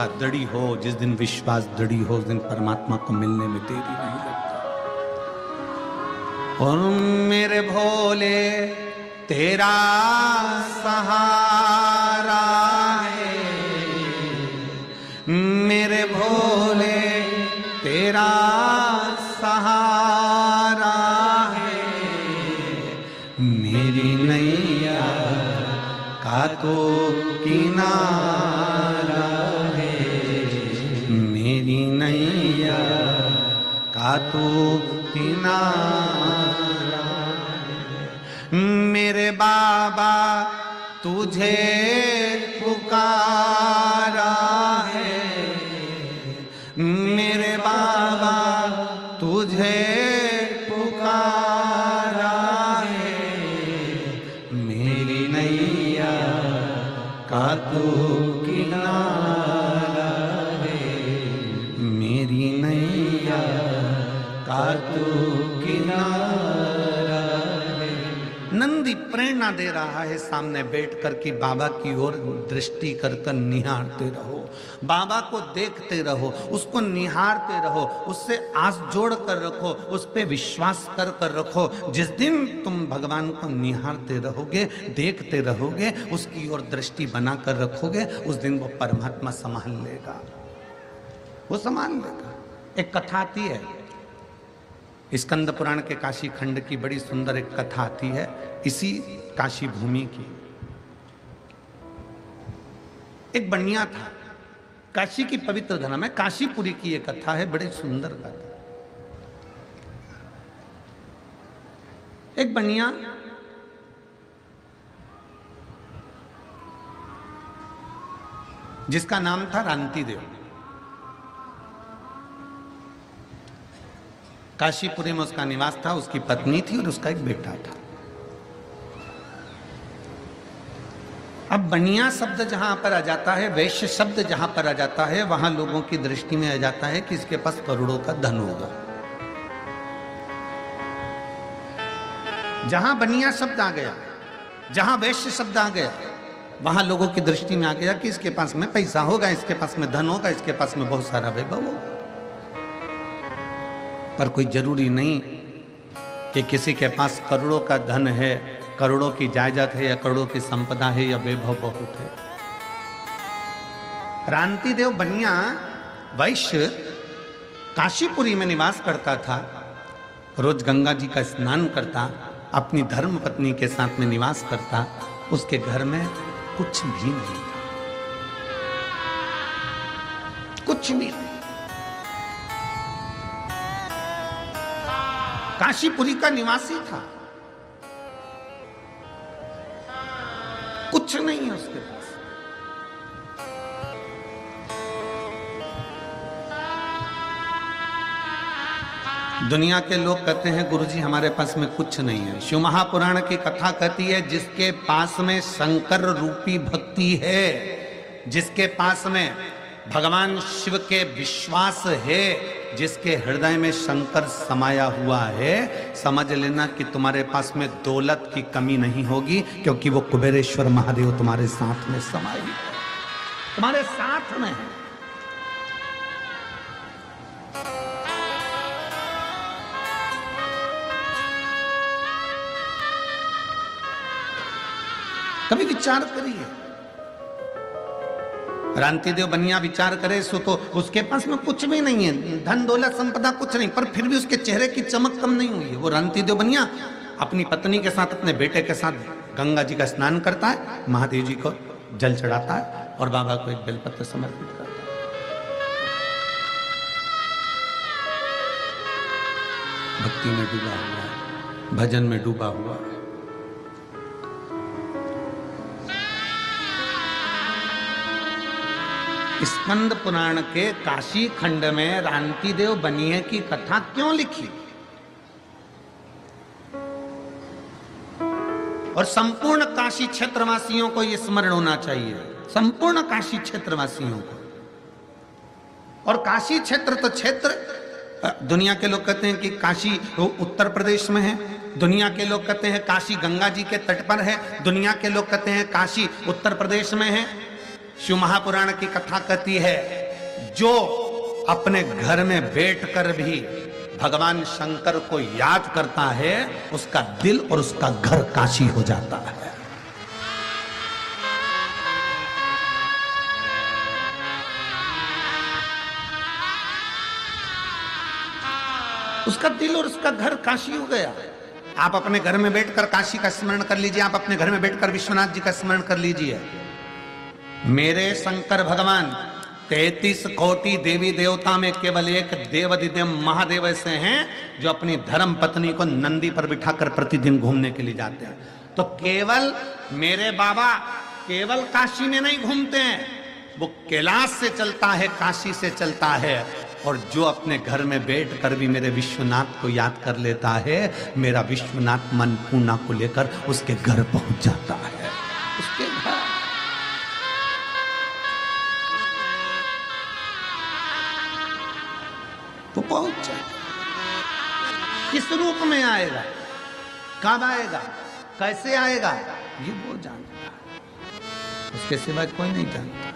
दृढ़ी हो, जिस दिन विश्वास दृढ़ी हो, उस दिन परमात्मा को मिलने में देरी नहीं लगती। और मेरे भोले तेरा सहारा है, मेरे भोले तेरा सहारा है, मेरी नैया का तो किनारा है, मेरी नैया का तो किनारा है। मेरे बाबा तुझे पुकारा है, मेरे बाबा तुझे पुकारा है, मेरी नैया का तो किनारा है, मेरी नैया का तो किनारा है। नंदी प्रेरणा दे रहा है सामने बैठकर कि बाबा की ओर दृष्टि कर कर निहारते रहो, बाबा को देखते रहो, उसको निहारते रहो, उससे आस जोड़ कर रखो, उस पे विश्वास कर कर रखो। जिस दिन तुम भगवान को निहारते रहोगे, देखते रहोगे, उसकी ओर दृष्टि बना कर रखोगे, उस दिन वो परमात्मा संभाल लेगा, वो संभाल लेगा। एक कथा आती है स्कंद पुराण के काशी खंड की, बड़ी सुंदर एक कथा आती है इसी काशी भूमि की। एक बनिया था, काशी की पवित्र धरा में काशीपुरी की एक कथा है, बड़ी सुंदर कथा। एक बनिया जिसका नाम था रांति देव, काशीपुरी में उसका निवास था, उसकी पत्नी थी और उसका एक बेटा था। अब बनिया शब्द जहां पर आ जाता है, वैश्य शब्द जहां पर आ जाता है, वहां लोगों की दृष्टि में आ जाता है कि इसके पास करोड़ों का धन होगा। जहां बनिया शब्द आ गया, जहां वैश्य शब्द आ गया, वहां लोगों की दृष्टि में आ गया कि इसके पास में पैसा होगा, इसके पास में धन होगा, इसके पास में बहुत सारा वैभव होगा। पर कोई जरूरी नहीं कि किसी के पास करोड़ों का धन है, करोड़ों की जायदाद है, या करोड़ों की संपदा है, या वैभव बहुत है। रांति देव बनिया वैश्य काशीपुरी में निवास करता था, रोज गंगा जी का स्नान करता, अपनी धर्म पत्नी के साथ में निवास करता। उसके घर में कुछ भी नहीं था, कुछ भी नहीं। काशीपुरी का निवासी था, कुछ नहीं है उसके पास। दुनिया के लोग कहते हैं गुरुजी हमारे पास में कुछ नहीं है। शिव महापुराण की कथा कहती है जिसके पास में शंकर रूपी भक्ति है, जिसके पास में भगवान शिव के विश्वास है, जिसके हृदय में शंकर समाया हुआ है, समझ लेना कि तुम्हारे पास में दौलत की कमी नहीं होगी, क्योंकि वो कुबेरेश्वर महादेव तुम्हारे साथ में समाये, तुम्हारे साथ में है। कभी विचार करिए, रांति देव बनिया विचार करे सो तो उसके पास में कुछ भी नहीं है, धन दौलत संपदा कुछ नहीं, पर फिर भी उसके चेहरे की चमक कम नहीं हुई है। वो रांति देव बनिया अपनी पत्नी के साथ, अपने बेटे के साथ गंगा जी का स्नान करता है, महादेव जी को जल चढ़ाता है और बाबा को एक बेलपत्र समर्पित करता है। भक्ति में डूबा हुआ है, भजन में डूबा हुआ है। स्कंद पुराण के काशी खंड में रांति देव बनिए की कथा क्यों लिखी, और संपूर्ण काशी क्षेत्रवासियों को यह स्मरण होना चाहिए, संपूर्ण काशी क्षेत्रवासियों को। और काशी क्षेत्र तो क्षेत्र, दुनिया के लोग कहते हैं कि काशी उत्तर प्रदेश में है, दुनिया के लोग कहते हैं काशी गंगा जी के तट पर है, दुनिया के लोग कहते हैं काशी उत्तर प्रदेश में है। शिव महापुराण की कथा कहती है, जो अपने घर में बैठकर भी भगवान शंकर को याद करता है, उसका दिल और उसका घर काशी हो जाता है। उसका दिल और उसका घर काशी हो गया। आप अपने घर में बैठकर काशी का स्मरण कर लीजिए, आप अपने घर में बैठकर विश्वनाथ जी का स्मरण कर लीजिए। मेरे शंकर भगवान 33 कोटि देवी देवता में केवल एक देवाधिदेव महादेव ऐसे हैं जो अपनी धर्म पत्नी को नंदी पर बिठाकर प्रतिदिन घूमने के लिए जाते हैं। तो केवल मेरे बाबा केवल काशी में नहीं घूमते हैं, वो कैलाश से चलता है, काशी से चलता है। और जो अपने घर में बैठकर भी मेरे विश्वनाथ को याद कर लेता है, मेरा विश्वनाथ मन पूना को लेकर उसके घर पहुंच जाता है। उसके घर वो पहुंच जाए। किस रूप में आएगा, कब आएगा, कैसे आएगा, ये वो जानता है, उसके सिवा कोई नहीं जानता।